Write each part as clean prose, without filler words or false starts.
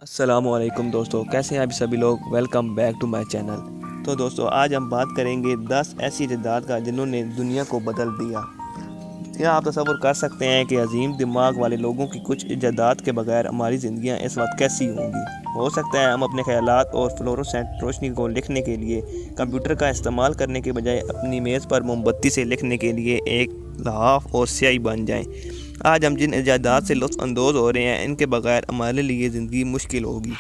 السلام علیکم دوستو، کیسے ہیں آپ سبھی لوگ؟ Welcome back to my channel. تو دوستو آج ہم بات کریں گے 10 ایسی ایجادات کا جنہوں نے دنیا کو بدل دیا۔ کیا آپ تصور کر سکتے ہیں کہ عظیم دماغ والے لوگوں کی کچھ ایجادات کے بغیر ہماری زندگیاں اس وقت کیسی ہوں گی؟ ہو سکتا ہے ہم اپنے خیالات اور فلورسنٹ روشنی کو لکھنے کے لیے کمپیوٹر کا استعمال کرنے کے بجائے اپنی میز پر موم بتی سے لکھنے کے لیے ایک لحاف اور سیاہی بن جائیں۔ آج ہم جن ایجادات سے لطف اندوز ہو رہے ہیں ان کے بغیر ہمارے لیے زندگی مشکل ہوگی۔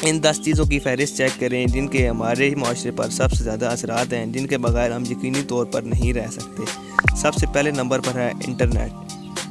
ان 10 چیزوں کی فہرست چیک کریں جن کے ہمارے معاشرے پر سب سے زیادہ اثرات ہیں، جن کے بغیر ہم یقینی طور پر نہیں رہ سکتے۔ سب سے پہلے نمبر پر ہے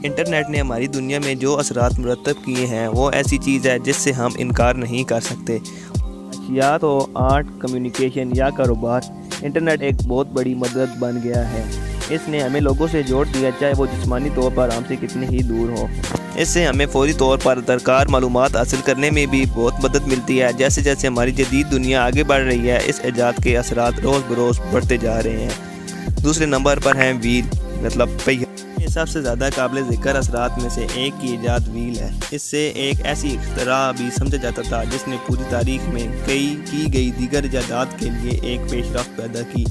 انٹرنیٹ نے ہماری دنیا میں جو اثرات مرتب کیے ہیں وہ ایسی چیز ہے جس سے ہم انکار نہیں کر سکتے۔ معاشیات ہو، آرٹ، کمیونیکیشن یا کاروبار، انٹرنیٹ ایک بہت بڑی مدد بن گیا ہے۔ اس نے ہمیں لوگوں سے جوڑ دیا، چاہے وہ جسمانی طور پر ہم سے کتنے ہی دور ہوں۔ اس سے ہمیں فوری طور پر درکار معلومات حاصل کرنے میں بھی بہت مدد ملتی ہے۔ جیسے جیسے ہماری جدید دنیا آگے بڑھ رہی ہے، اس ایجاد کے اثرات روز بروز بڑھتے جا رہے ہیں۔ دوسرے نمبر پر ہیں وہیل، مطلب پہیہ۔ یہ سب سے زیادہ قابل ذکر اثرات میں سے ایک کی ایجاد وہیل ہے۔ اس سے ایک ایسی اختراع بھی سمجھا جاتا تھا جس نے پوری تاریخ میں کی گئی دیگر ایجادات کے لیے ایک پیش رفت پیدا کی۔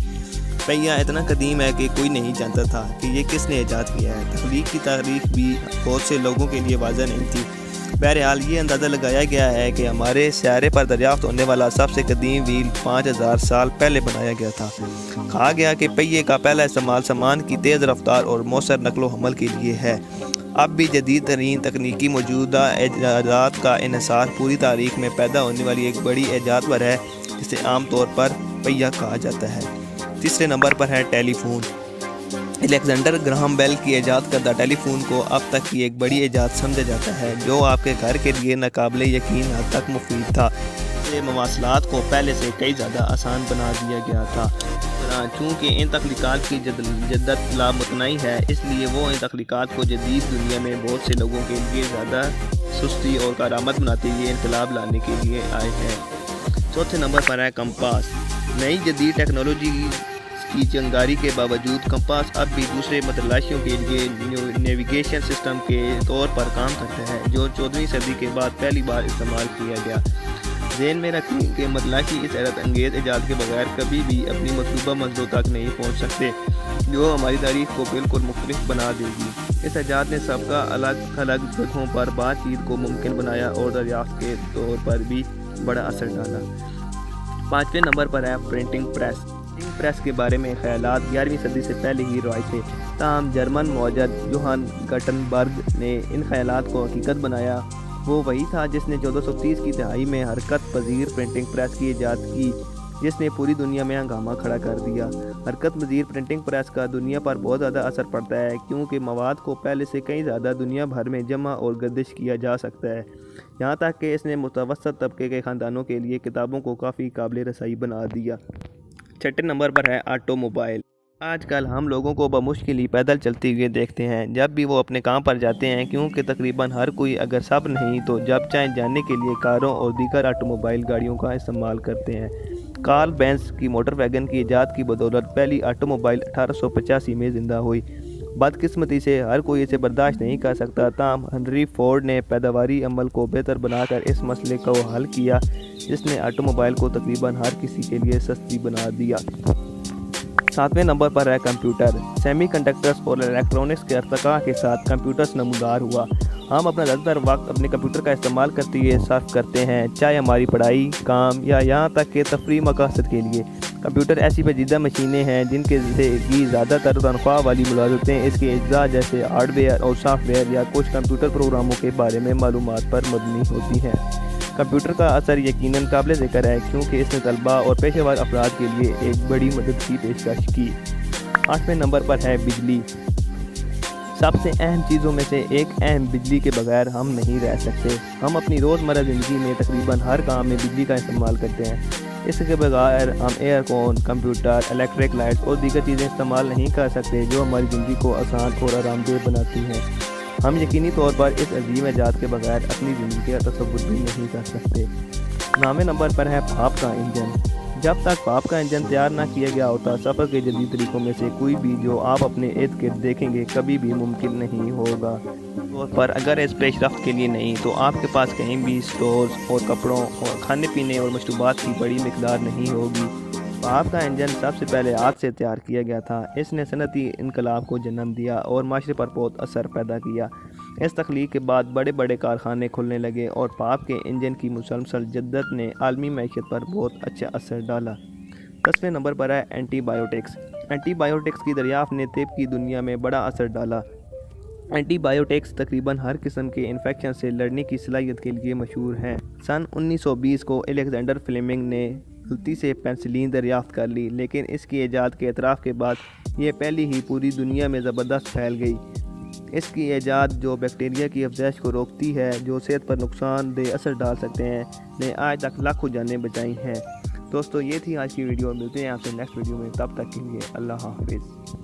پہیہ اتنا قدیم ہے کہ کوئی نہیں جانتا تھا کہ یہ کس نے ایجاد کیا ہے۔ تخلیق کی تاریخ بھی بہت سے لوگوں کے لیے واضح نہیں تھی۔ بہرحال یہ اندازہ لگایا گیا ہے کہ ہمارے سیارے پر دریافت ہونے والا سب سے قدیم وہیل 5000 سال پہلے بنایا گیا تھا۔ کہا گیا کہ پہیے کا پہلا استعمال سامان کی تیز رفتار اور مؤثر نقل و حمل کے لیے ہے۔ اب بھی جدید ترین تکنیکی موجودہ ایجادات کا انحصار پوری تاریخ میں پیدا ہونے والی ایک بڑی ایجاد پر ہے جسے عام طور پر پہیہ کہا جاتا ہے۔ تیسرے نمبر پر ہے ٹیلی فون۔ الیگزینڈر گراہم بیل کی ایجاد کردہ ٹیلی فون کو اب تک کی ایک بڑی ایجاد سمجھا جاتا ہے، جو آپ کے گھر کے لیے ناقابل یقین حد تک مفید تھا۔ یہ مواصلات کو پہلے سے کئی زیادہ آسان بنا دیا گیا تھا۔ چونکہ ان تخلیقات کی جدت لامتناہی ہے، اس لیے وہ ان تخلیقات کو جدید دنیا میں بہت سے لوگوں کے لیے زیادہ سستی اور کارآمد بناتے ہوئے انقلاب لانے کے لیے آئے ہیں۔ چوتھے نمبر پر ہے کمپاس۔ نئی جدید ٹیکنالوجی کی چنگاری کے باوجود کمپاس اب بھی دوسرے متلاشیوں کے لیے نیویگیشن سسٹم کے طور پر کام کرتا ہے، جو 14ویں صدی کے بعد پہلی بار استعمال کیا گیا۔ ذہن میں رکھیں کہ متلاشی اس حیرت انگیز ایجاد کے بغیر کبھی بھی اپنی مطلوبہ منزلوں تک نہیں پہنچ سکتے، جو ہماری تاریخ کو بالکل مختلف بنا دے گی۔ اس ایجاد نے سب کا الگ تھلگ جگہوں پر بات چیت کو ممکن بنایا اور دریافت کے طور پر بھی بڑا اثر ڈالا۔ 5ویں نمبر پر ہے پرنٹنگ پریس۔ پرنٹنگ پریس کے بارے میں خیالات 11ویں صدی سے پہلے ہی رائج تھے، تاہم جرمن موجد جوہان گٹنبرگ نے ان خیالات کو حقیقت بنایا۔ وہ وہی تھا جس نے 1430 کی دہائی میں حرکت پذیر پرنٹنگ پریس کی ایجاد کی، جس نے پوری دنیا میں ہنگامہ کھڑا کر دیا۔ حرکت پذیر پرنٹنگ پریس کا دنیا پر بہت زیادہ اثر پڑتا ہے، کیونکہ مواد کو پہلے سے کئی زیادہ دنیا بھر میں جمع اور گردش کیا جا سکتا ہے، یہاں تک کہ اس نے متوسط طبقے کے خاندانوں کے لیے کتابوں کو کافی قابل رسائی بنا دیا۔ 6 نمبر پر ہے آٹو موبائل۔ آج کل ہم لوگوں کو بمشکل ہی پیدل چلتے ہوئے دیکھتے ہیں جب بھی وہ اپنے کام پر جاتے ہیں، کیونکہ تقریباً ہر کوئی، اگر سب نہیں تو جب چاہیں جانے کے لیے کاروں اور دیگر آٹو موبائل گاڑیوں کا استعمال کرتے ہیں۔ کارل بینز کی موٹر ویگن کی ایجاد کی بدولت پہلی آٹو موبائل 1885 میں زندہ ہوئی۔ بدقسمتی سے ہر کوئی اسے برداشت نہیں کر سکتا، تاہم ہنری فورڈ نے پیداواری عمل کو بہتر بنا کر اس مسئلے کو حل کیا، جس نے آٹو موبائل کو تقریباً ہر کسی کے لیے سستی بنا دیا۔ 7ویں نمبر پر ہے کمپیوٹر۔ سیمی کنڈکٹرز اور الیکٹرونکس کے ارتقاء کے ساتھ کمپیوٹرز نمودار ہوا۔ ہم اپنا زیادہ تر وقت اپنے کمپیوٹر کا استعمال کرتے ہوئے صرف کرتے ہیں، چاہے ہماری پڑھائی، کام یا یہاں تک کہ تفریح مقاصد کے لیے۔ کمپیوٹر ایسی پیچیدہ مشینیں ہیں جن کے کی زیادہ تر تنخواہ والی ملازمتیں اس کے اجزاء جیسے ہارڈ ویئر اور سافٹ ویئر یا کچھ کمپیوٹر پروگراموں کے بارے میں معلومات پر مبنی ہوتی ہیں۔ کمپیوٹر کا اثر یقیناً قابل ذکر ہے، کیونکہ اس نے طلباء اور پیشہ ور افراد کے لیے ایک بڑی مدد کی پیشکش کی۔ 8ویں نمبر پر ہے بجلی۔ سب سے اہم چیزوں میں سے ایک اہم، بجلی کے بغیر ہم نہیں رہ سکتے۔ ہم اپنی روزمرہ زندگی میں تقریباً ہر کام میں بجلی کا استعمال کرتے ہیں۔ اس کے بغیر ہم ایئر کون، کمپیوٹر، الیکٹرک لائٹس اور دیگر چیزیں استعمال نہیں کر سکتے جو ہماری زندگی کو آسان اور آرام دہ بناتی ہیں۔ ہم یقینی طور پر اس عظیم ایجاد کے بغیر اپنی زندگی کا تصور بھی نہیں کر سکتے۔ 9ویں نمبر پر ہے بھاپ کا انجن۔ جب تک پاپ کا انجن تیار نہ کیا گیا ہوتا، سفر کے جدید طریقوں میں سے کوئی بھی جو آپ اپنے ارد گرد دیکھیں گے کبھی بھی ممکن نہیں ہوگا۔ پر اگر اس پیش رفت کے لیے نہیں تو آپ کے پاس کہیں بھی سٹورز اور کپڑوں اور کھانے پینے اور مشروبات کی بڑی مقدار نہیں ہوگی۔ پاپ کا انجن سب سے پہلے ہاتھ سے تیار کیا گیا تھا۔ اس نے صنعتی انقلاب کو جنم دیا اور معاشرے پر بہت اثر پیدا کیا۔ اس تخلیق کے بعد بڑے بڑے کارخانے کھلنے لگے اور پاپ کے انجن کی مسلسل جدت نے عالمی معیشت پر بہت اچھا اثر ڈالا۔ 10ویں نمبر پر ہے اینٹی بایوٹکس۔ اینٹی بایوٹکس کی دریافت نے طب کی دنیا میں بڑا اثر ڈالا۔ اینٹی بایوٹکس تقریباً ہر قسم کے انفیکشن سے لڑنے کی صلاحیت کے لیے مشہور ہیں۔ سن 1920 کو الیگزینڈر فلیمنگ نے غلطی سے پینسلین دریافت کر لی، لیکن اس کی ایجاد کے اعتراف کے بعد یہ پہلی ہی پوری دنیا میں زبردست پھیل گئی۔ اس کی ایجاد جو بیکٹیریا کی افزائش کو روکتی ہے جو صحت پر نقصان دہ اثر ڈال سکتے ہیں، نے آج تک لاکھوں جانیں بچائی ہیں۔ دوستو یہ تھی آج کی ویڈیو، ملتے ہیں آپ سے نیکسٹ ویڈیو میں، تب تک کے لیے اللہ حافظ۔